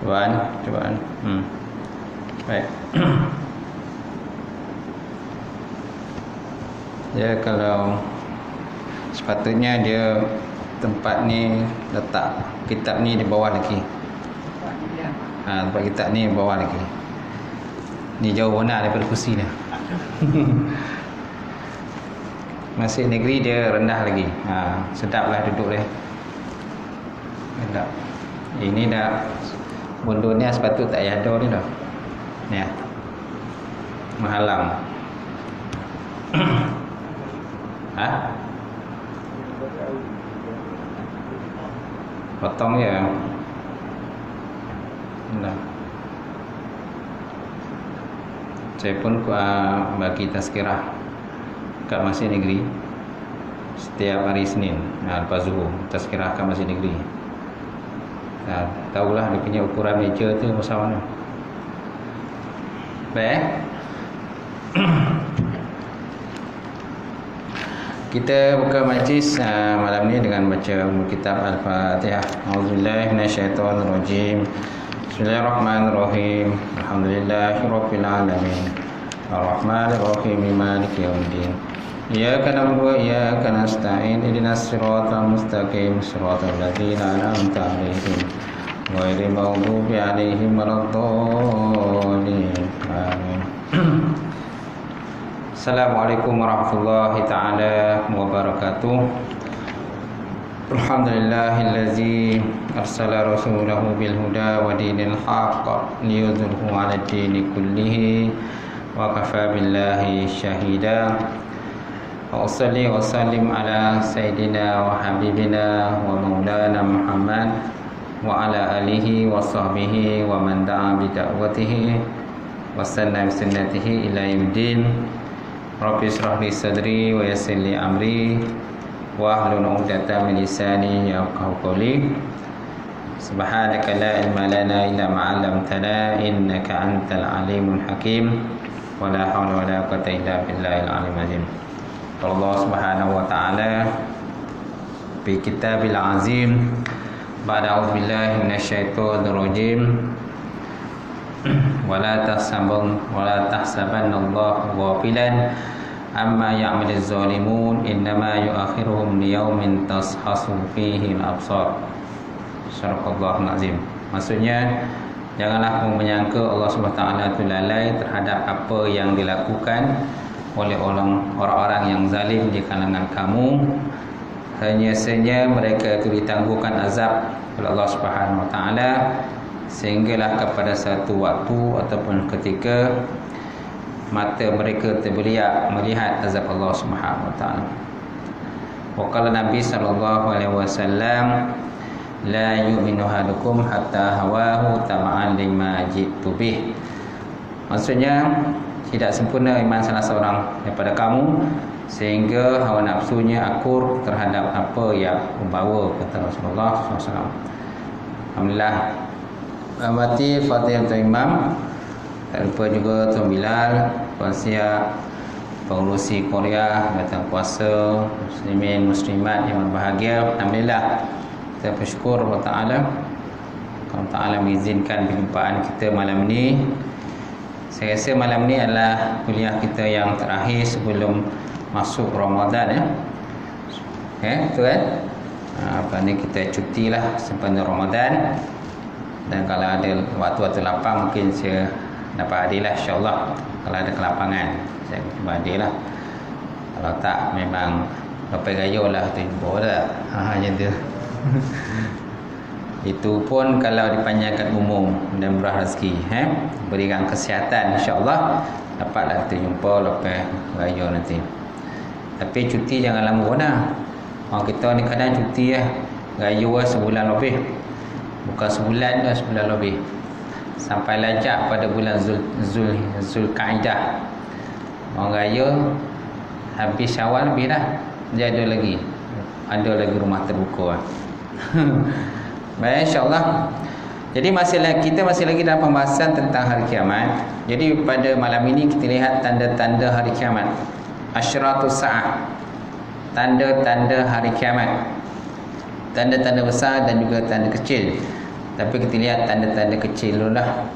cubaan. Baik. Dia kalau sepatutnya dia tempat ni letak kitab ni di bawah lagi. Tempat kitab ni di bawah lagi. Ni jauh benar daripada kursi dia. Masjid negeri dia rendah lagi. Sedaplah duduk dia. Sedap. Ini dah bundur ni sepatut tak payah ada ni dah. Ni menghalang. Potong je. Dah. Saya pun bagi tazkirah kat Masjid Negeri setiap hari Isnin lepas zuhur, tazkirah kat Masjid Negeri. Tahulah dia punya ukuran meja tu macam mana. Baik. Kita buka majlis malam ni dengan baca kitab Al-Fatihah. A'udzubillahi minasyaitonirrajim. Bismillahirrahmanirrahim. Alhamdulillahirabbil alamin. Arrahmanirrahim. Maliki yaumiddin. Iyyaka na'budu wa iyyaka nasta'in. Ihdinas siratal mustaqim. Siratal ladzina an'amta 'alaihim ghairil maghdubi 'alaihim waladdallin. Amin. Assalamualaikum warahmatullahi ta'ala wabarakatuh. Alhamdulillahillazi arsala rasulahu bil huda wa dinil haqq liyudhhirahu 'ala ad-dini kullihi wa kafa billahi syahida. Wa salli wa sallim ala sayyidina wa habibina wa maulana Muhammad wa ala alihi wa sahbihi wa man da'a bi da'watihi wa sanna bi sunnatihi ila yaumiddin. Rabbi israh li sadri wa yassir li amri wa hlul 'uqdatam min lisani yafqahu qawli. Subhanaka la ilma lana illa ma 'allamtana innaka antal alimul hakim. Wa la hawla wa la quwwata illa billahil aliyyil azim. Allah Subhanahu wa ta'ala bi kitabil azim ba'da a'udzu billahi minasyaitonir rajim. Wala tahsabanna Allah ghafilan amma ya'maluz zalimun innama yu'akhiruhum liyaumin tashasu fihi al-absar. Sadaqallahul azim. Maksudnya, janganlah kamu menyangka Allah Subhanahu wa taala itu lalai terhadap apa yang dilakukan oleh orang-orang yang zalim di kalangan kamu. Hanya saja mereka itu ditangguhkan azab oleh Allah Subhanahu wa taala sehinggalah kepada satu waktu ataupun ketika mata mereka terbeliak melihat azab Allah Subhanahu wa taala. Wa qala Nabi sallallahu alaihi wasallam, la yu'minu ahadukum hatta hawahu tama'an lima jitu bih. Maksudnya, tidak sempurna iman salah seorang daripada kamu sehingga hawa nafsunya akur terhadap apa yang membawa, kata Rasulullah SAW. Alhamdulillah. Amati Fatihatul Imam. Tak lupa juga Tuan Bilal, Puan Siap, pengurusi Korea, datang puasa, muslimin muslimat yang berbahagia. Alhamdulillah, kita bersyukur Allah Ta'ala. Allah Ta'ala mengizinkan perjumpaan kita malam ini. Saya rasa malam ni adalah kuliah kita yang terakhir sebelum masuk Ramadan betul kan? Apa ni, kita cuti lah sepanjang Ramadan. Dan kalau ada waktu-waktu lapang mungkin saya dapat hadir lah, insyaAllah. Kalau ada kelapangan saya cuba hadir lah. Kalau tak, memang lepas gaya lah tiba dah. Macam tu. Itu pun kalau dipanjangkan umur dan murah rezeki, berikan kesihatan, insyaAllah dapatlah kita jumpa lepas raya nanti. Tapi cuti jangan lama dah. Orang kita ni kadang cuti raya sebulan lebih. Bukan sebulan dah, sebulan lebih. Sampai lajak pada bulan Zulkaidah. Orang raya habis Syawal lebih dah. Dia ada lagi rumah terbuka. Baik, insyaAllah. Jadi kita masih lagi dalam pembahasan tentang hari kiamat. Jadi pada malam ini kita lihat tanda-tanda hari kiamat. Asyratus sa'ah, tanda-tanda hari kiamat. Tanda-tanda besar dan juga tanda kecil. Tapi kita lihat tanda-tanda kecil dulu lah.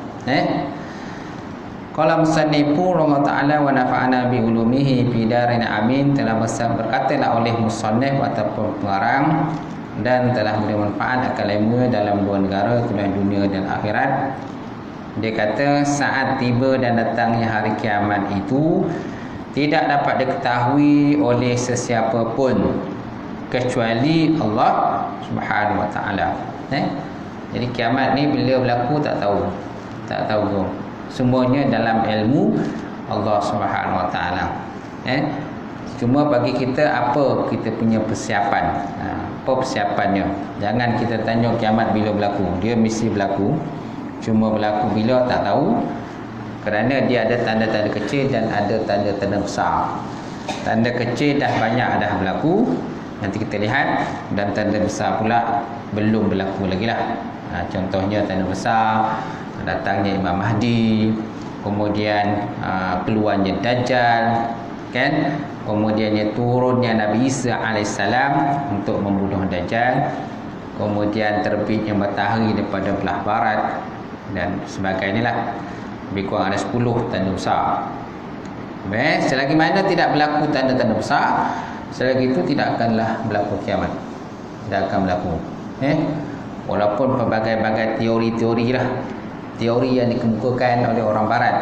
Qala musannifu Allah Ta'ala wa nafa'ana bi ulumihi fi darin amin, telah berkatalah oleh musannif ataupun pengarang, dan telah memberi manfaat akan ilmu dalam dua negara, dunia dan akhirat. Dia kata saat tiba dan datangnya hari kiamat itu tidak dapat diketahui oleh sesiapa pun kecuali Allah Subhanahu wa Ta'ala. Jadi kiamat ni bila berlaku tak tahu. Tak tahu. Semuanya dalam ilmu Allah Subhanahu wa Ta'ala. Cuma bagi kita apa kita punya persiapan. Apa persiapannya? Jangan kita tanya kiamat bila berlaku. Dia mesti berlaku. Cuma berlaku bila tak tahu. Kerana dia ada tanda-tanda kecil dan ada tanda-tanda besar. Tanda kecil dah banyak dah berlaku, nanti kita lihat. Dan tanda besar pula belum berlaku lagi lah. Contohnya tanda besar, datangnya Imam Mahdi, kemudian keluarnya Dajjal, kan? Kemudiannya turunnya Nabi Isa alaihissalam untuk membunuh Dajjal, kemudian terbitnya matahari daripada belah barat dan sebagainya lah. Lebih kurang ada 10 tanda besar. Selagi mana tidak berlaku tanda-tanda besar, selagi itu tidak akanlah berlaku kiamat. Tidak akan berlaku. Walaupun pelbagai-bagai teori-teori lah, teori yang dikemukakan oleh orang barat,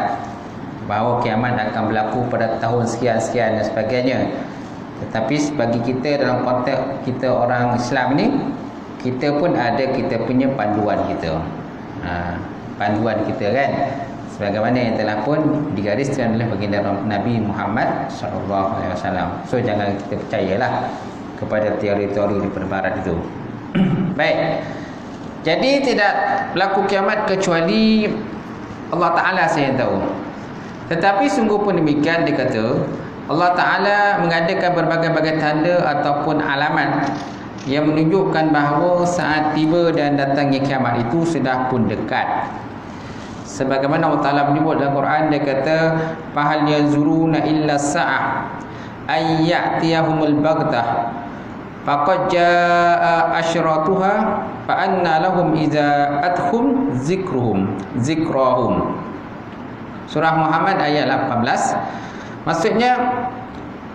bahawa kiamat akan berlaku pada tahun sekian-sekian dan sebagainya. Tetapi bagi kita dalam konteks kita orang Islam ni, kita pun ada kita punya panduan kita. Panduan kita kan, sebagaimana yang telah pun digariskan oleh baginda Nabi Muhammad SAW. So jangan kita percayalah kepada teori-teori daripada barat itu. Baik. Jadi tidak berlaku kiamat kecuali Allah Ta'ala saja yang tahu. Tetapi sungguh pun demikian, dia kata Allah Ta'ala mengadakan berbagai-bagai tanda ataupun alamat yang menunjukkan bahawa saat tiba dan datangnya kiamat itu sudah pun dekat. Sebagaimana Allah Ta'ala menyebut dalam Quran, dia kata fahal yanzuruna illa sa'ah ay ya'tiyahumul baghtah faqad jaa asyratuha fa anna lahum idza adkhum zikrahum. Surah Muhammad ayat 18. Maksudnya,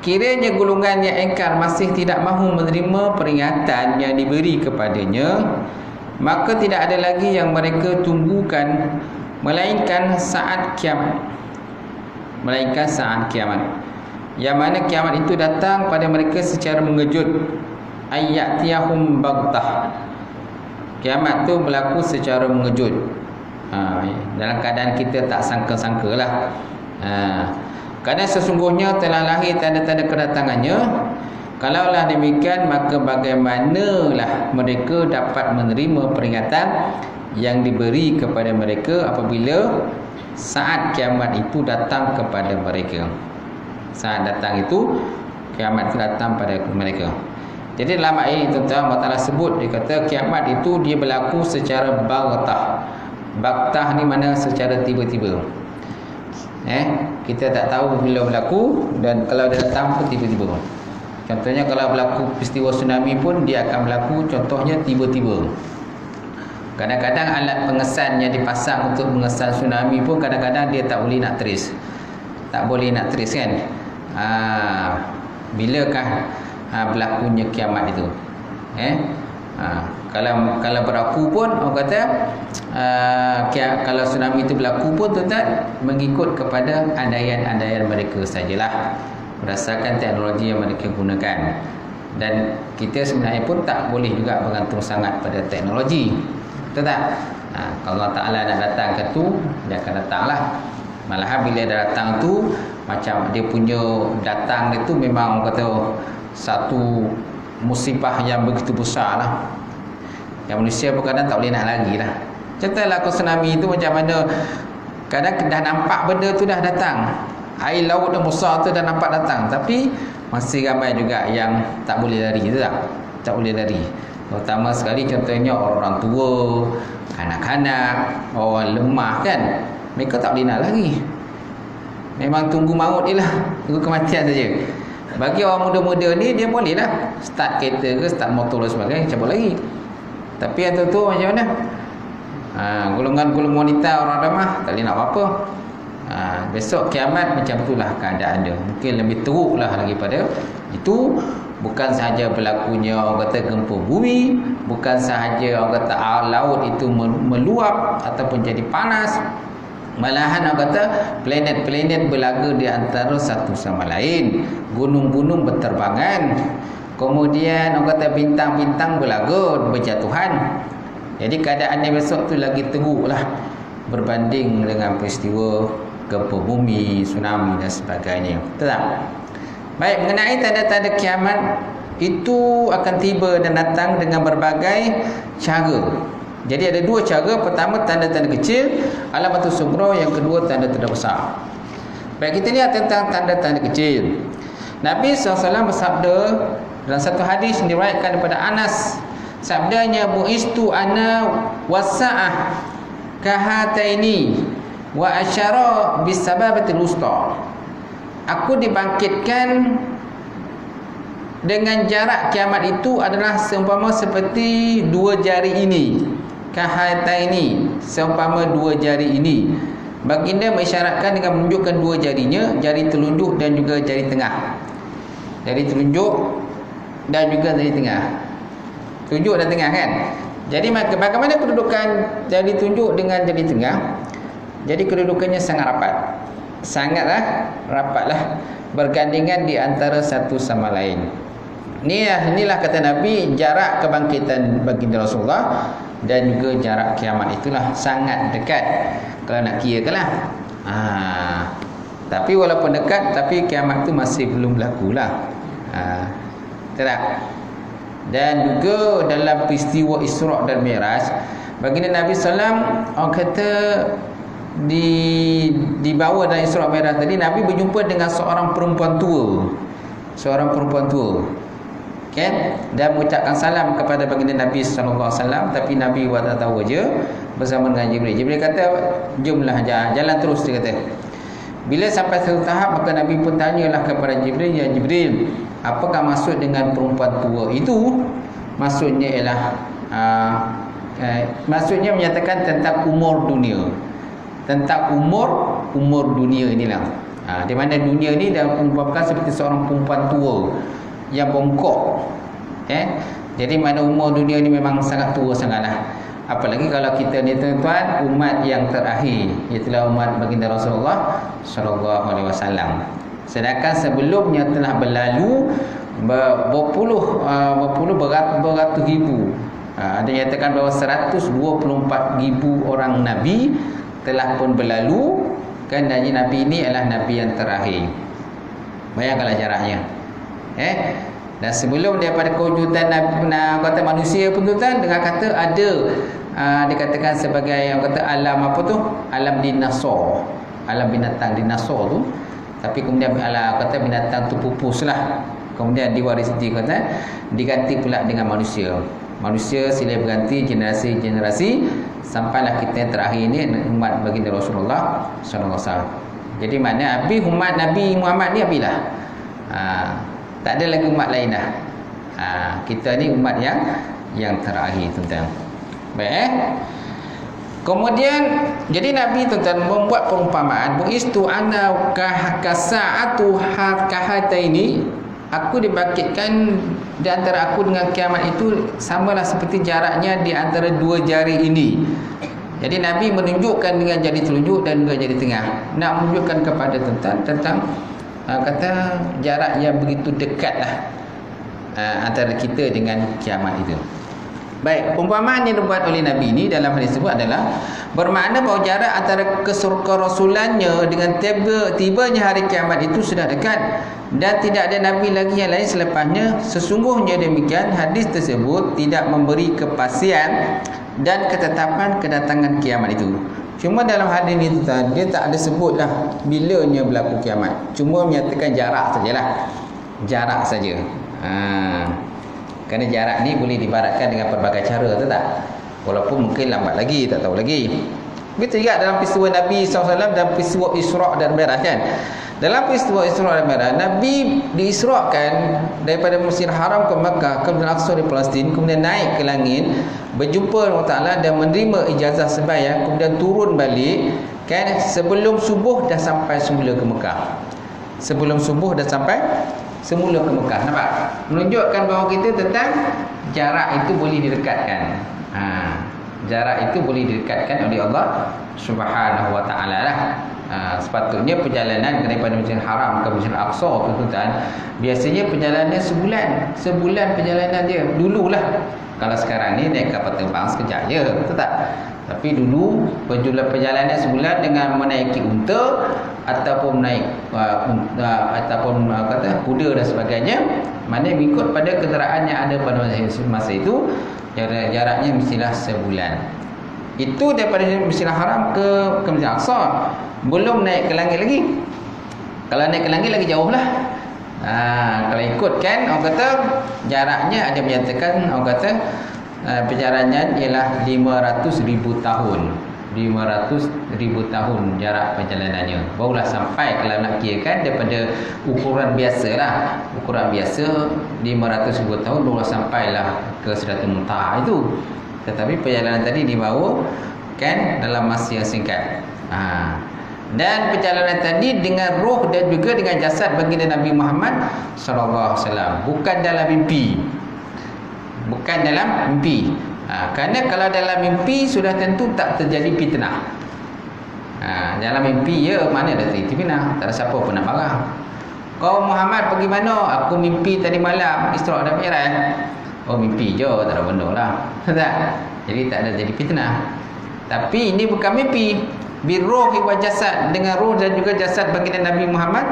kiranya golongan yang engkar masih tidak mahu menerima peringatan yang diberi kepadanya, maka tidak ada lagi yang mereka tunggukan melainkan saat kiamat. Melainkan saat kiamat, yang mana kiamat itu datang pada mereka secara mengejut. Ayyatiyahum baghtah. Kiamat tu berlaku secara mengejut. Dalam keadaan kita tak sangka-sangka lah. Kerana sesungguhnya telah lahir tanda-tanda kedatangannya. Kalaulah demikian, maka bagaimanalah mereka dapat menerima peringatan yang diberi kepada mereka apabila saat kiamat itu datang kepada mereka. Saat datang itu, kiamat itu datang pada mereka. Jadi dalam ayat itu Allah Ta'ala sebut, dia kata kiamat itu dia berlaku secara baghtah. Baghtah ni mana secara tiba-tiba. Kita tak tahu bila berlaku, dan kalau dia datang pun tiba-tiba. Contohnya kalau berlaku peristiwa tsunami pun dia akan berlaku contohnya tiba-tiba. Kadang-kadang alat pengesan yang dipasang untuk mengesan tsunami pun kadang-kadang dia tak boleh nak trace. Tak boleh nak trace kan. Bilakah berlakunya kiamat itu? Kalau berlaku pun orang kata kalau tsunami itu berlaku pun tuan-tuan mengikut kepada andaian-andaian mereka sajalah, berdasarkan teknologi yang mereka gunakan. Dan kita sebenarnya pun tak boleh juga bergantung sangat pada teknologi, betul tak? Kalau Allah Ta'ala nak datang ke tu, dia akan datanglah. Malahan bila dia datang tu, macam dia punya datang dia tu memang orang kata satu musibah yang begitu besar lah, yang manusia pun kadang tak boleh nak lagi lah. Contohlah tsunami tu macam mana, kadang dah nampak benda tu dah datang, air laut dah besar tu dah nampak datang, tapi masih ramai juga yang tak boleh lari, tu tak? Tak boleh lari. Terutama sekali contohnya orang tua, anak-anak, orang lemah kan, mereka tak boleh nak lari. Memang tunggu maut je lah, tunggu kematian saja. Bagi orang muda-muda ni, dia boleh lah start kereta ke, start motor dan sebagainya, cabut lagi. Tapi yang tu macam mana? Golongan-golongan wanita orang ramah tak boleh nak apa-apa. Besok kiamat macam itulah keadaan dia. Mungkin lebih teruklah daripada itu. Bukan sahaja berlakunya orang kata gempa bumi, bukan sahaja orang kata laut itu meluap ataupun jadi panas, malahan orang kata planet-planet berlaga di antara satu sama lain, gunung-gunung berterbangan, kemudian orang kata bintang-bintang berlaga berjatuhan. Jadi keadaannya besok tu lagi teruklah berbanding dengan peristiwa gempa bumi, tsunami dan sebagainya. Betul tak? Baik, mengenai tanda-tanda kiamat itu akan tiba dan datang dengan berbagai cara. Jadi ada dua cara. Pertama tanda-tanda kecil, alamatus sughra. Yang kedua tanda-tanda besar. Baik, kita lihat tentang tanda-tanda kecil. Nabi SAW bersabda dalam satu hadis yang diriwayatkan daripada Anas, sabdanya, bu'istu ana wasa'ah kahataini wa asyara bisababatil wusta. Aku dibangkitkan dengan jarak kiamat itu adalah seumpama seperti dua jari ini. Kahataini, seumpama dua jari ini. Baginda mengisyaratkan dengan menunjukkan dua jarinya, jari telunjuk dan juga jari tengah. Jari telunjuk dan juga jari tengah. Telunjuk dan tengah kan. Jadi bagaimana kedudukan jari telunjuk dengan jari tengah? Jadi kedudukannya sangat rapat. Sangatlah rapatlah, bergandengan di antara satu sama lain. Inilah kata Nabi, jarak kebangkitan baginda Rasulullah dan juga jarak kiamat itulah sangat dekat. Kalau nak kirakanlah. Tapi walaupun dekat, tapi kiamat tu masih belum berlaku lah. Tak? Dan juga dalam peristiwa Isra' dan Mi'raj, baginda Nabi SAW orang kata dibawa dalam Isra' Mi'raj tadi, Nabi berjumpa dengan seorang perempuan tua. Okay? Dan mengucapkan salam kepada baginda Nabi SAW. Tapi Nabi buat tak tahu je bersama dengan Jibril. Jibril kata, jomlah, jalan terus, dia kata. Bila sampai satu tahap, maka Nabi pun tanyalah kepada Jibril, ya Jibril, apakah maksud dengan perempuan tua itu? Maksudnya ialah maksudnya menyatakan tentang umur dunia. Tentang umur dunia inilah. Di mana dunia ni dah merupakan seperti seorang perempuan tua yang bongkok. Jadi mana umur dunia ni memang sangat tua sangatlah. Apalagi kalau kita ni tuan-tuan umat yang terakhir, iaitu umat baginda Rasulullah sallallahu alaihi wasallam. Sedangkan sebelumnya telah berlalu beratus ribu. Ada yang nyatakan bahawa 124,000 orang nabi telah pun berlalu, kan. Dan Nabi ini adalah Nabi yang terakhir. Bayangkanlah jaraknya. Dan sebelum daripada kewujudan kata manusia pun tuan, dengan kata ada dikatakan sebagai yang kata alam apa tu? Alam dinosaur. Alam binatang dinosaur tu. Tapi kemudian kata binatang tu pupuslah. Kemudian diwarisi kata diganti pula dengan manusia. Manusia silih berganti generasi-generasi sampailah kita yang terakhir ini umat baginda Rasulullah sallallahu alaihi wasallam. Jadi mana habis umat Nabi Muhammad ni habislah. Tak ada lagi umat lain dah. Kita ni umat yang terakhir tuan-tuan. Baik. Kemudian jadi Nabi tuan-tuan membuat perumpamaan, buistu ana kasa'atu kahataini. Aku dibangkitkan di antara aku dengan kiamat itu samalah seperti jaraknya di antara dua jari ini. Jadi Nabi menunjukkan dengan jari telunjuk dan juga jari tengah, nak menunjukkan kepada tuan-tuan tentang kata jarak yang begitu dekatlah antara kita dengan kiamat itu. Baik, perumpamaan yang dibuat oleh Nabi ini dalam hadis tersebut adalah bermakna bahawa jarak antara kerasulannya dengan tibanya hari kiamat itu sudah dekat dan tidak ada Nabi lagi yang lain selepasnya. Sesungguhnya demikian, hadis tersebut tidak memberi kepastian dan ketetapan kedatangan kiamat itu. Cuma dalam hadis ini dia tak ada sebutlah bilanya berlaku kiamat. Cuma menyatakan jarak sajalah. Jarak saja. Kerana jarak ni boleh diibaratkan dengan pelbagai cara, tak? Walaupun mungkin lambat lagi, tak tahu lagi. Begitu juga dalam peristiwa Nabi SAW dan peristiwa Isra' dan Mi'raj kan. Dalam peristiwa Isra dan Mi'raj, Nabi diisrakan daripada Masjidil Haram ke Makkah ke Masjidil Aqsa di Palestin, kemudian naik ke langit, berjumpa dengan Allah Taala dan menerima ijazah sembahyang, kemudian turun balik kan, sebelum subuh dah sampai semula ke Mekah. Sebelum subuh dah sampai semula ke Mekah. Nampak? Menunjukkan bahawa kita tentang jarak itu boleh didekatkan. Jarak itu boleh didekatkan oleh Allah Subhanahu wa taala lah. Sepatutnya perjalanan daripada Masjidil Haram ke Masjidil Aqsa, tuan-tuan, biasanya perjalanan sebulan perjalanan dia dululah. Kalau sekarang ni naik kapal terbang sekejap je, betul tak? Tapi dulu perjalanan sebulan dengan menaiki unta ataupun naik ataupun kata kuda dan sebagainya, mana mengikut pada kenderaan yang ada pada masa itu, jaraknya mestilah sebulan. Itu daripada Masjidil Haram ke Masjidil Aqsa. Belum naik ke langit lagi. Kalau naik ke langit lagi jauh lah. Kalau ikutkan, orang kata jaraknya, ada menyatakan, orang kata perjalanan ialah 500,000 tahun. 500,000 tahun jarak perjalanannya. Barulah sampai, kalau nak kirakan daripada ukuran biasa lah. Ukuran biasa 500,000 tahun barulah sampailah ke Sidratul Muntaha itu. Tetapi perjalanan tadi dibawa kan dalam masa yang singkat. Dan perjalanan tadi dengan roh dan juga dengan jasad baginda Nabi Muhammad sallallahu alaihi wasallam, bukan dalam mimpi. Bukan dalam mimpi. Kerana kalau dalam mimpi sudah tentu tak terjadi fitnah. Dalam mimpi ya, mana ada terjadi fitnah, tak ada siapa pun nak marah. Kau Muhammad pergi mana? Aku mimpi tadi malam Isra dan Mi'raj. Oh, mimpi je, tak ada benda lah. Tak? Jadi tak ada jadi fitnah. Tapi ini bukan mimpi. Biruhi wa jasad, dengan roh dan juga jasad baginda Nabi Muhammad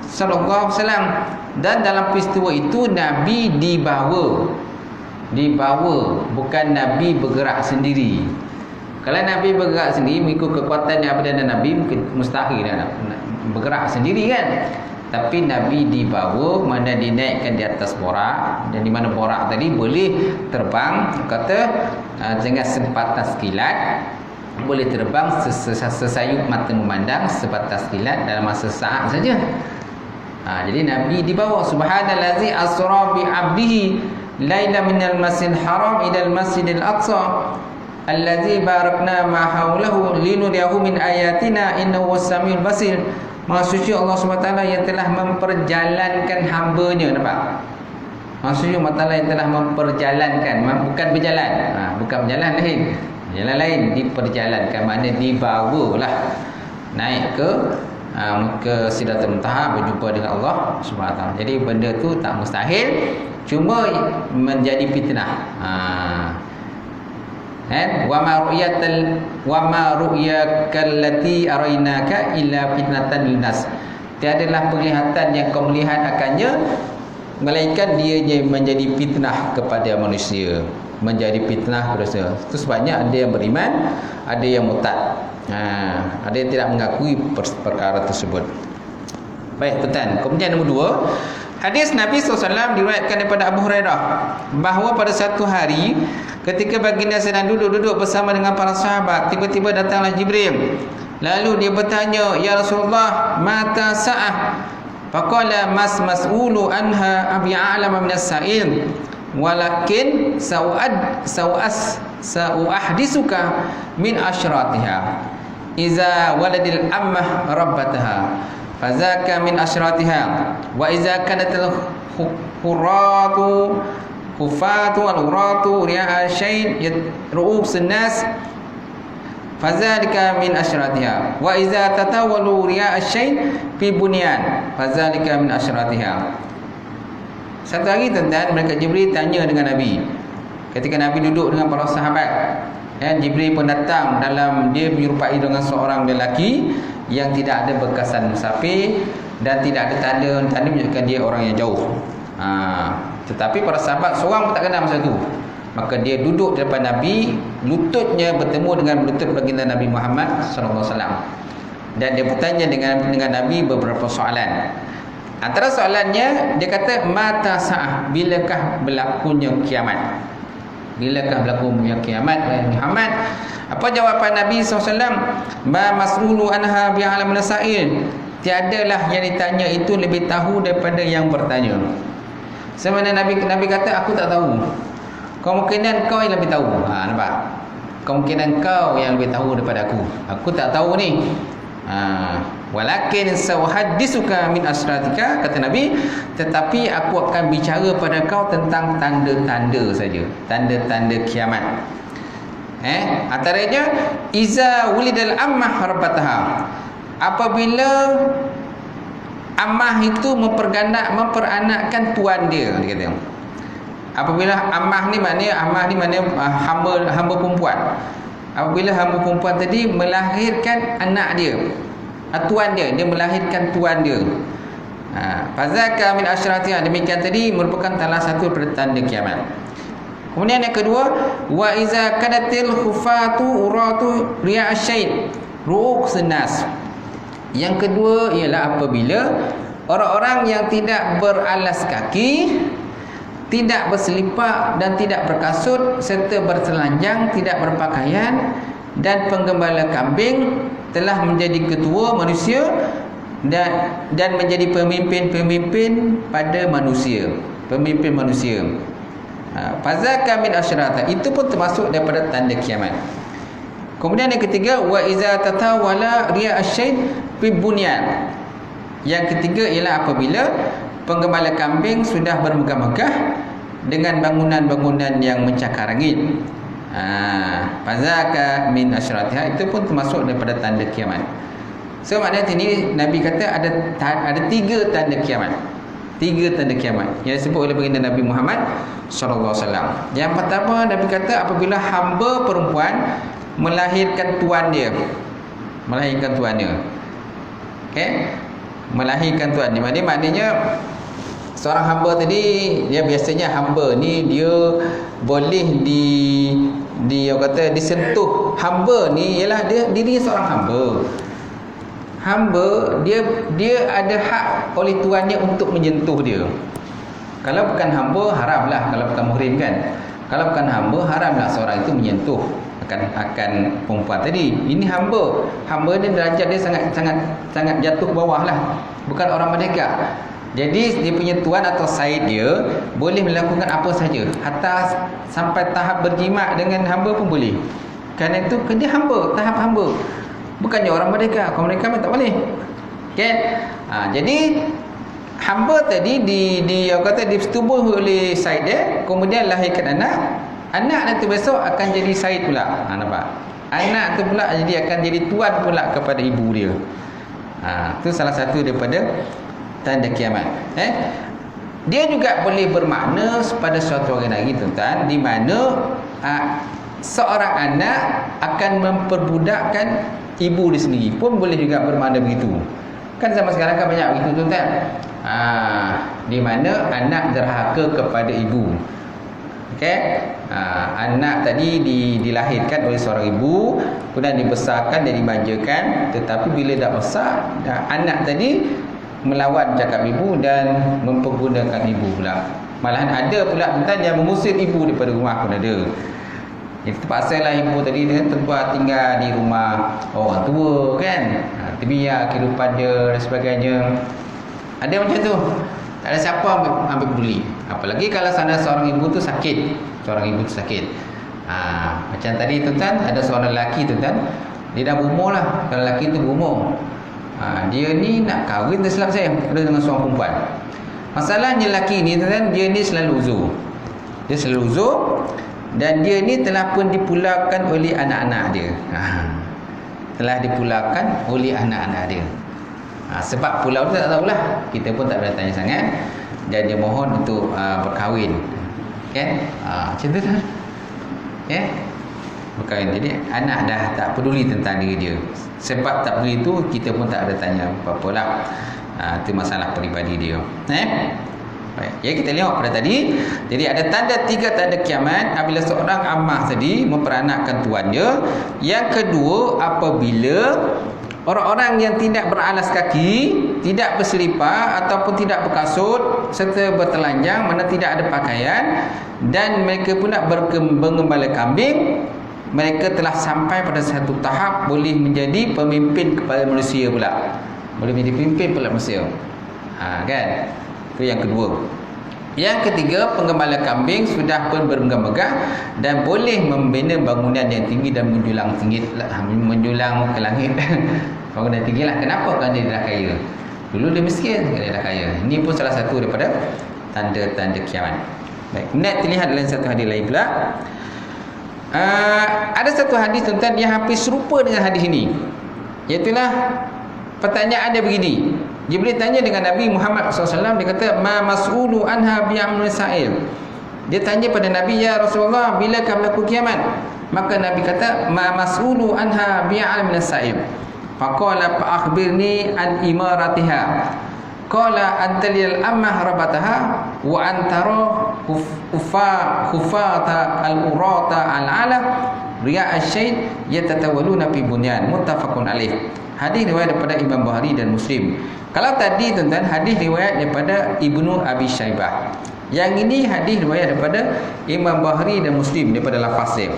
sallallahu alaihi wasallam. Dan dalam peristiwa itu Nabi dibawa, bukan Nabi bergerak sendiri. Kalau Nabi bergerak sendiri mengikut kekuatan yang ada dalam Nabi, mungkin mustahil nak bergerak sendiri kan. Tapi Nabi dibawa, mana dinaikkan di atas borak, dan di mana borak tadi boleh terbang, kata dengan sebatas kilat, boleh terbang sesayup mata memandang, sebatas kilat dalam masa saat saja. Jadi Nabi dibawa. Subhanallazi asra bi 'abdihi laila minal masjidil haram ilal masjidil aqsa allazi barakna ma haulahu linuriyahu min ayatina innahu was-samiul basir. Maha suci Allah SWT yang telah memperjalankan hamba-Nya. Nampak? Maha suci Allah SWT yang telah memperjalankan, bukan berjalan. Bukan berjalan lain. Jalan lain diperjalankan, makna dibawalah naik ke Sidratul Muntaha, berjumpa dengan Allah SWT. Jadi benda tu tak mustahil, cuma menjadi fitnah. Wa ma ru'yakal lati arainaka illa fitnatan linnas. Tiadalah penglihatan yang kau melihat akannya melainkan dia menjadi fitnah kepada manusia, menjadi fitnah kepada manusia. Itu sebabnya ada yang beriman, ada yang murtad, ada yang tidak mengakui perkara tersebut. Baik, tuan. Kemudian nombor 2, hadis Nabi SAW diriwayatkan daripada Abu Hurairah bahawa pada satu hari ketika baginda sedang duduk bersama dengan para sahabat, tiba-tiba datanglah Jibril. Lalu dia bertanya, "Ya Rasulullah, mata sa'ah?" Faqala mas'ulu anha bi'alama minas sa'il, walakin sa'uahdisuka min asyratiha. Iza waladil ammah rabbataha fazaka min asyratiha, wa iza kanatil huratu hufatu al-uratu ri'a syai' ru'us an-nas fazalika min asyratiha, wa iza tatawalu ri'a syai' fi bunyan fazalika min asyratiha. Satu hari tuan-tuan, malaikat Jibril tanya dengan Nabi. Ketika Nabi duduk dengan para sahabat, Jibril pun datang dalam, dia menyerupai dengan seorang lelaki yang tidak ada bekasan musafir dan tidak ada tanda menunjukkan dia orang yang jauh. Tetapi para sahabat seorang pun tak kenal masa itu. Maka dia duduk di depan Nabi, lututnya bertemu dengan lutut baginda Nabi Muhammad sallallahu alaihi wasallam. Dan dia bertanya dengan Nabi beberapa soalan. Antara soalannya, dia kata, mata sa'ah, bilakah berlakunya kiamat? Bilakah berlakunya kiamat, Muhammad? Apa jawapan Nabi SAW? Ma mas'ulu anha bi'alam nasa'il, tiadalah yang ditanya itu lebih tahu daripada yang bertanya. Sebenarnya Nabi kata, aku tak tahu. Kemungkinan kau yang lebih tahu. Nampak? Kemungkinan kau yang lebih tahu daripada aku. Aku tak tahu ni. Walakin sawhaddisuka min asratika, kata Nabi, tetapi aku akan bicara pada kau tentang tanda-tanda saja, tanda-tanda kiamat. Antaranya iza wulidal ammah harbataha, apabila ammah itu memperanakkan tuan dia kata. Apabila ammah ni maknanya hamba perempuan. Apabila hamba perempuan tadi melahirkan anak dia, tuan dia melahirkan tuan dia. Fazaka min asyratiha, demikian tadi merupakan salah satu tanda kiamat. Kemudian yang kedua, wa iza kadatil khufatu uratu ri'asyaid ru'uqsun nas. Yang kedua ialah apabila orang-orang yang tidak beralas kaki, tidak berselipak dan tidak berkasut serta bertelanjang, tidak berpakaian dan penggembala kambing telah menjadi ketua manusia dan menjadi pemimpin pada manusia, pemimpin manusia. Fazaka min asyrata, itu pun termasuk daripada tanda kiamat. Kemudian yang ketiga, wa iza tatawala riya asyaid fi bunyan. Yang ketiga ialah apabila penggembala kambing sudah bermegah-megah dengan bangunan-bangunan yang mencakar langit. Fazaka min asyratiha, itu pun termasuk daripada tanda kiamat. So maknanya ini Nabi kata ada tiga tanda kiamat. Tiga tanda kiamat yang disebut oleh baginda Nabi Muhammad sallallahu alaihi wasallam. Yang pertama, Nabi kata apabila hamba perempuan melahirkan tuan dia. Melahirkan tuan dia. Okey? Melahirkan tuan dia. Maknanya seorang hamba tadi, dia biasanya hamba ni dia boleh orang kata disentuh. Hamba ni ialah dia diri seorang hamba. Hamba dia ada hak oleh tuannya untuk menyentuh dia. Kalau bukan hamba, haramlah. Kalau bukan muhrim kan. Kalau bukan hamba, haramlah seorang itu menyentuh akan perempuan tadi. Ini hamba. Hamba ni derajat dia sangat jatuh ke bawah lah. Bukan orang merdeka. Jadi dia punya tuan atau said dia boleh melakukan apa saja. Hatta sampai tahap berjimat dengan hamba pun boleh. Kerana itu dia hamba, tahap hamba. Bukannya orang merdeka. Kalau mereka tak boleh. Okay? Jadi hamba tadi disetubuh oleh said dia, kemudian lahirkan anak. Anak nanti besok akan jadi said pula. Nampak? Anak tu pula akan jadi tuan pula kepada ibu dia. Itu salah satu daripada tanda kiamat. Dia juga boleh bermakna pada suatu hari lagi, tuan-tuan, di mana seorang anak akan memperbudakkan ibu dia sendiri, pun boleh juga bermakna begitu. Kan zaman sekarang kan banyak begitu, tuan-tuan. Di mana anak derhaka kepada ibu. Okey? Anak tadi dilahirkan oleh seorang ibu, kemudian dibesarkan dan dimanjakan, tetapi bila dah besar, anak tadi melawan cakap ibu dan mempergunakan ibu pula. Malahan ada pula tuan yang mengusir ibu daripada rumah pun ada. Jadi terpaksa lah ibu tadi dia terbuat tinggal di rumah orang tua kan. Terbiar kehidupan dia dan sebagainya. Ada macam tu. Tak ada siapa ambil peduli. Apalagi kalau sana seorang ibu tu sakit. Seorang ibu tu sakit. Macam tadi tuan-tuan, ada seorang lelaki tuan-tuan, dia dah berumur lah. Kalau lelaki tu berumur, dia ni nak kahwin tersilap saya dengan seorang perempuan. Masalahnya lelaki ni tuan-tuan, dia ni selalu uzur. Dia selalu uzur. Dan dia ni telah pun dipulaukan oleh anak-anak dia. Telah dipulaukan oleh anak-anak dia. Sebab pulau tu tak tahulah, kita pun tak bertanya sangat. Dan dia mohon untuk berkahwin. Kan? Macam tu lah. Berkahwin. Jadi anak dah tak peduli tentang diri dia. Sebab tak peduli tu, kita pun tak ada tanya apa-apa lah. Itu masalah peribadi dia. Baik. Ya, kita lihat pada tadi. Jadi ada tiga tanda kiamat apabila seorang ammah tadi memperanakkan tuannya. Yang kedua, apabila orang-orang yang tidak beralas kaki, tidak berselipar ataupun tidak berkasut serta bertelanjang, mana tidak ada pakaian, dan mereka pula bergembala kambing, mereka telah sampai pada satu tahap boleh menjadi pemimpin kepada manusia pula. boleh menjadi pemimpin pula Mesir. Kan? Itu yang kedua. Yang ketiga, penggembala kambing sudah pun bermegah-megah dan boleh membina bangunan yang tinggi dan menjulang tinggi, menjulang ke langit. Bangunan tinggi lah. Kenapa? Kerana dia dah kaya. Dulu dia miskin, dia dah kaya. Ini pun salah satu daripada tanda-tanda kiamat. Baik, kemudian terlihat dalam satu hadis lain pula. Ada satu hadis tuan-tuan yang hampir serupa dengan hadis ini. Iaitulah pertanyaan dia begini. Jibril tanya dengan Nabi Muhammad SAW, dia kata, ma mas'ulu anha bi'amrin sa'il. Dia tanya pada Nabi, ya Rasulullah, bilakah berlaku kiamat? Maka Nabi kata, ma mas'ulu anha bi'amrin sa'il. Faqala fa'akhbirni an imaratiha. Qala antalil ammah rabataha wa antara khufata al-urata al-ala riya asy-syait yatatawaluna fi bunyan. Muttafaqun alaih. Hadis riwayat daripada Imam Bukhari dan Muslim. Kalau tadi tuan-tuan hadis riwayat daripada Ibnu Abi Syaibah. Yang ini hadis riwayat daripada Imam Bukhari dan Muslim daripada lafaz dia.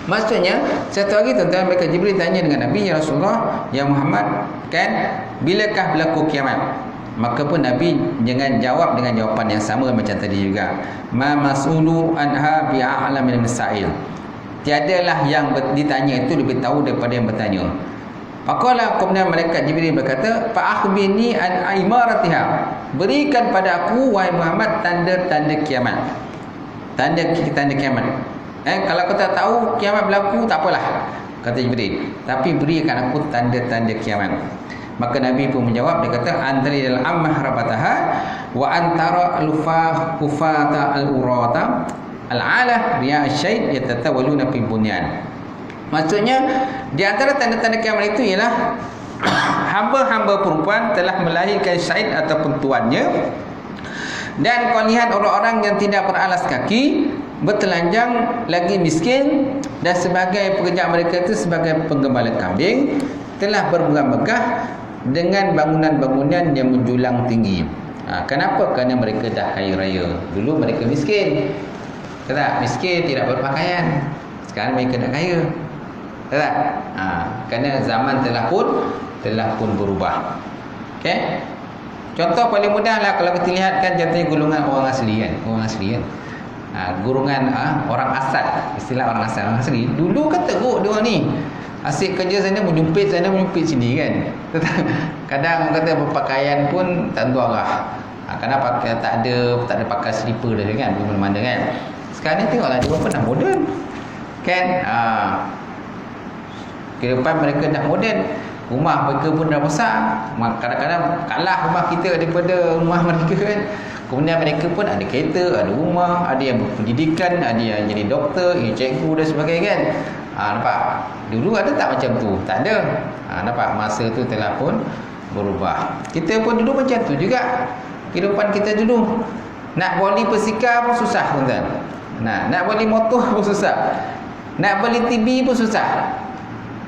Maksudnya satu hari tuan-tuan mereka Jibril tanya dengan Nabi, ya Rasulullah, ya Muhammad, kan bilakah berlaku kiamat? Maka pun Nabi jangan jawab dengan jawapan yang sama macam tadi juga. Ma mas'ulu anha bi'a'lam min sa'il. Tiadalah yang ditanya itu lebih tahu daripada yang bertanya. Maka kemudian malaikat Jibril berkata, fa akhbirni an imaratiha. Berikan pada aku wahai Muhammad tanda-tanda kiamat. Tanda kiamat. Kalau kau tak tahu kiamat berlaku, tak apalah, kata Jibril. Tapi berikan aku tanda-tanda kiamat. Maka Nabi pun menjawab, dia kata, antari dal ammah rabataha wa antara al-ufah kufata al-urata al-ala riya asy-syait yatatawaluna fi bunyan. Maksudnya di antara tanda-tanda kiamat itu ialah hamba-hamba perempuan telah melahirkan syait ataupun tuannya, dan kau lihat orang-orang yang tidak beralas kaki, bertelanjang, lagi miskin, dan sebagai pekerjaan mereka itu sebagai penggembala kambing, telah bermegah-megah dengan bangunan-bangunan yang menjulang tinggi. Kenapa? Kerana mereka dah kaya raya. Dulu mereka miskin. Tak? Miskin, tidak berpakaian. Sekarang mereka dah kaya. Tak? Kerana zaman telah pun berubah. Okey? Contoh paling mudah lah kalau kita lihat kan, contohnya golongan orang asli kan. Orang asli kan. Golongan orang asal. Istilah orang asli. Dulu kan teruk dia orang ni. Asyik kerja sana, menyumpit sana, menyumpit sini kan. Kadang kata berpakaian pun tak tentu arah. Kerana pakai, tak ada pakai slipper dah kan, belum mana kan. Sekarang ni tengoklah dia pun dah moden. Kan? Kehidupan mereka dah moden. Rumah mereka pun dah besar. Kadang-kadang kalah rumah kita daripada rumah mereka kan. Kemudian mereka pun ada kereta, ada rumah, ada yang berpendidikan, ada yang jadi doktor, cikgu dan sebagainya kan. Nampak? Dulu ada tak macam tu? Tak ada. Nampak? Masa tu telah pun berubah. Kita pun dulu macam tu juga. Kehidupan kita dulu. Nak beli persikar pun susah tuan-tuan. Nak beli motor pun susah. Nak beli TV pun susah.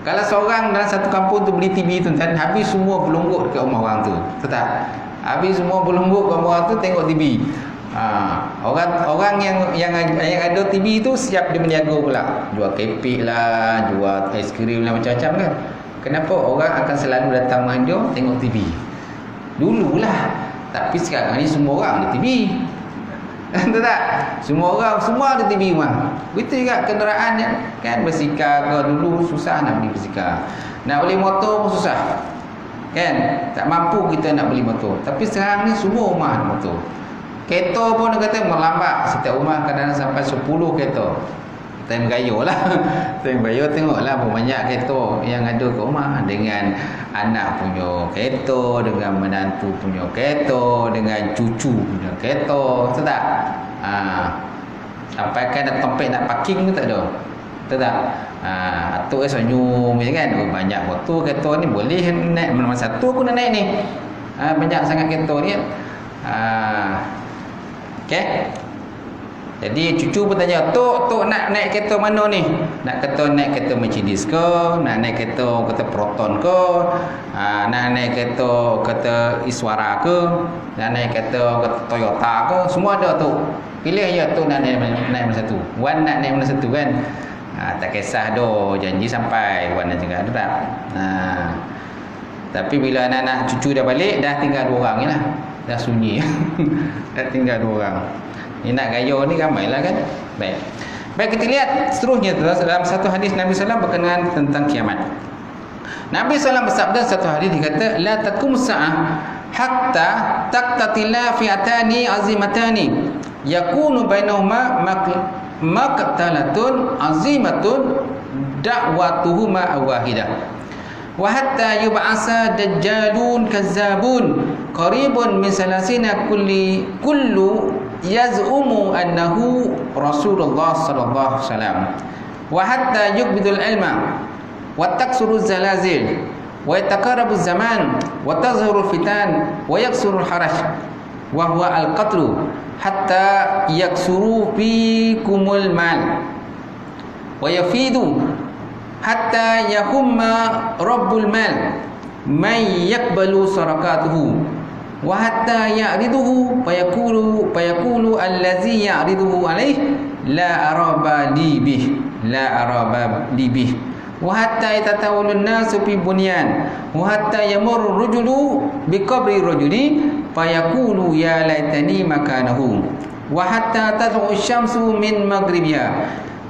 Kalau seorang dalam satu kampung tu beli TV tuan-tuan, habis semua berlonggok dekat rumah orang tu. Betul tak? Habis semua berlonggok kat rumah orang tu tengok TV. Orang yang ada TV tu siap dia berniaga pula. Jual kepik lah, jual aiskrim lah, macam-macam kan. Kenapa orang akan selalu datang manja tengok TV? Dululah. Tapi sekarang ni semua orang ada TV. Betul tak? Semua orang, semua ada TV rumah. Begitu juga kenderaan kan, bersikar ke dulu susah nak beli bersikar. Nak beli motor pun susah. Kan? Tak mampu kita nak beli motor. Tapi sekarang ni semua rumah ada motor. Kereta pun dia kata melambat. Setiap rumah kadang-kadang sampai 10 kereta. Time raya lah. Time raya tengoklah berapa banyak kereta yang ada kat rumah. Dengan anak punya kereta, dengan menantu punya kereta, dengan cucu punya kereta. Betul tak? Sampai kan nak tempat nak parking pun tak ada. Betul tak? Atuk senyum kan. Banyak motor kereta ni boleh naik mana-mana satu aku nak naik ni. Banyak sangat kereta ni. Okay. Jadi cucu pun tanya, Tok nak naik kereta mana ni? Nak naik kereta Mercedes ke? Nak naik kereta Proton ke? Nak naik kereta Iswara ke? Nak naik kereta Toyota ke? Semua ada tu. Pilih je tu nak naik mana satu. Wan nak naik mana satu kan? Tak kisah dah, janji sampai Wan nak juga ada tak? Tapi bila anak-anak cucu dah balik, dah tinggal 2 orang je lah. Dah sunyi. Dah tinggal 2 orang. Ni nak gaya ni ramailah kan. Baik, kita lihat seterusnya dalam satu hadis Nabi SAW berkenaan tentang kiamat. Nabi SAW bersabda satu hadis, dia kata, la takum sa'ah hatta taqtatila fi'atani azimatani yakunu bainahuma maqtalatun azimatun da'watuhuma wahidah wa hatta yub'asa dajjalun kazzabun qaribun min salasina kullu yaz'umu annahu Rasulullah sallallahu alaihi wasallam wa hatta yuqbidul ilma wa taksuru zalazil wa yataqarabu zaman wa tazhuru fitan wa yaksuru haraj wa huwa al-qatlu hatta yaksuru fikumul mal wa yafidu hatta yahumma rabbul mal man yakbalu sarakatuhu wa hatta ya'riduhu fayaqulu allazi ya'riduhu alayh la araba li bih wa hatta yatatawallu an-nasu fi bunyan wa hatta yamurru rajulu bi qabri rajuli fayaqulu ya laitani makanahu wa hatta tad'u asy-syamsu min maghribiha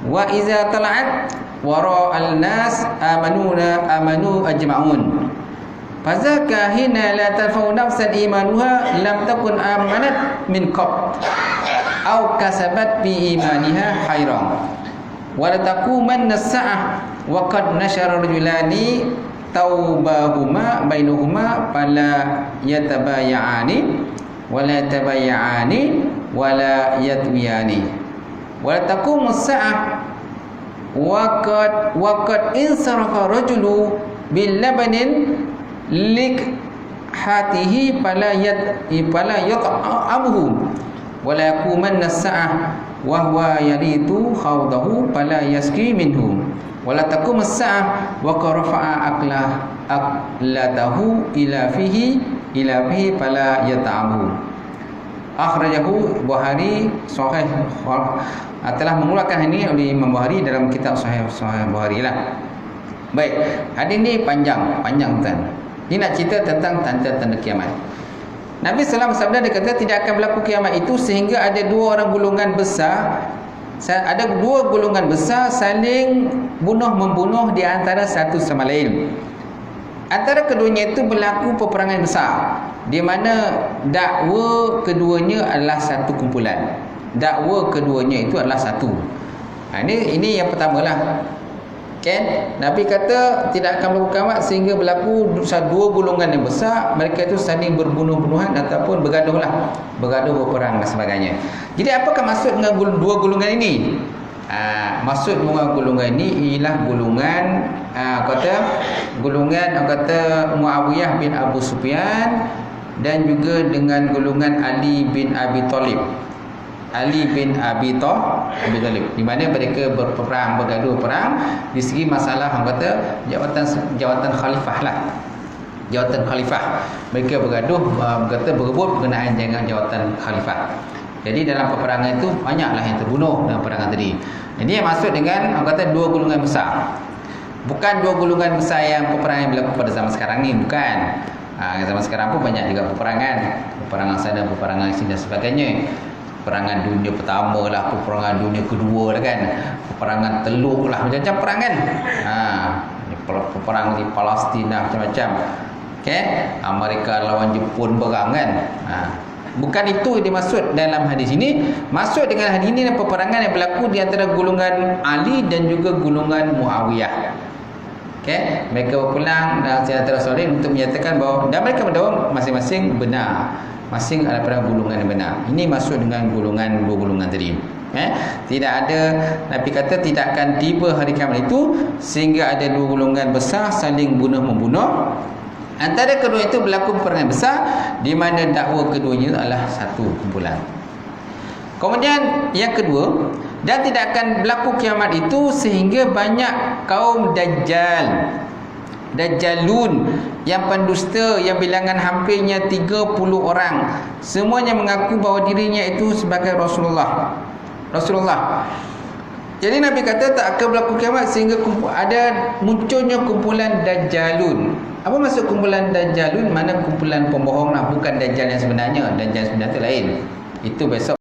wa idza tala'at wara al-nas amanu ajma'un fazaka hina la tanfa'u nafsan imanuha lam takun amanat min qabl aw kasabat bi imaniha khairan wa la taqumanna as-sa'ah wa qad nashara rajulani taubahuma bainahuma fala yatabaya'ani wala yatwiyani wa la taqumu as-sa'ah wa qad insarafa rajulu bil labanin lik hatihi fala yat'amuhu wala yaqumanna as-sa'ah wa huwa yaritu khawdahu fala yaski minhu wala taqum as-sa'ah wa qarafa'a aqlatahu ila fihi fala yata'amuhu. Akhrajahu Bukhari sahih, telah mengeluarkan ini oleh Imam Bukhari dalam kitab Sahih Bukhari lah. Baik, hadis ni panjang tuan. Ini nak cerita tentang tanda-tanda kiamat. Nabi SAW bersabda, dia kata tidak akan berlaku kiamat itu sehingga ada 2 golongan besar saling membunuh di antara satu sama lain. Antara keduanya itu berlaku peperangan besar di mana dakwa keduanya adalah satu kumpulan. Dakwa keduanya itu adalah satu. Ini yang pertamalah. Kan? Nabi kata tidak akan berlaku kiamat sehingga berlaku 2 golongan yang besar, mereka itu saling berbunuh-bunuhan ataupun bergaduh berperang dan sebagainya. Jadi apakah maksud dengan 2 golongan ini? Maksud dengan golongan ini ialah golongan Muawiyah bin Abu Sufyan dan juga dengan golongan Ali bin Abi Talib, di mana mereka bergaduh perang di segi masalah jawatan khalifah lah. Jawatan khalifah. Mereka berebut berkenaan dengan jawatan khalifah. Jadi dalam peperangan itu banyaklah yang terbunuh dalam peperangan tadi. Jadi yang maksud dengan 2 golongan besar. Bukan 2 golongan besar yang peperangan yang berlaku pada zaman sekarang ni, bukan. Zaman sekarang pun banyak juga peperangan sana, peperangan sini dan sebagainya. Peperangan dunia pertama lah, peperangan dunia kedua lah kan, peperangan Teluk lah, macam-macam perangan. Peperangan di Palestin macam-macam. Okay? Amerika lawan Jepun berang kan. Bukan itu yang dimaksud dalam hadis ini. Maksud dengan hadis ini adalah peperangan yang berlaku di antara golongan Ali dan juga golongan Muawiyah. Okay? Mereka berpulang dan antara soleh untuk menyatakan bahawa, dan mereka mendakwa masing-masing benar, masing ada pada golongan yang benar. Ini maksud dengan 2 golongan tadi. Tidak ada, Nabi kata tidak akan tiba hari kiamat itu sehingga ada 2 golongan besar saling bunuh-membunuh. Antara kedua itu berlaku peperangan besar di mana dakwa keduanya adalah satu kumpulan. Kemudian yang kedua, dan tidak akan berlaku kiamat itu sehingga banyak kaum Dajjalun yang pendusta yang bilangan hampirnya 30 orang, semuanya mengaku bahawa dirinya itu sebagai Rasulullah. Jadi Nabi kata tak akan berlaku kiamat sehingga ada munculnya kumpulan Dajjalun. Apa maksud kumpulan Dajjalun? Mana kumpulan pembohong lah, bukan Dajjal yang sebenarnya. Dajjal sebenarnya tu lain. Itu besok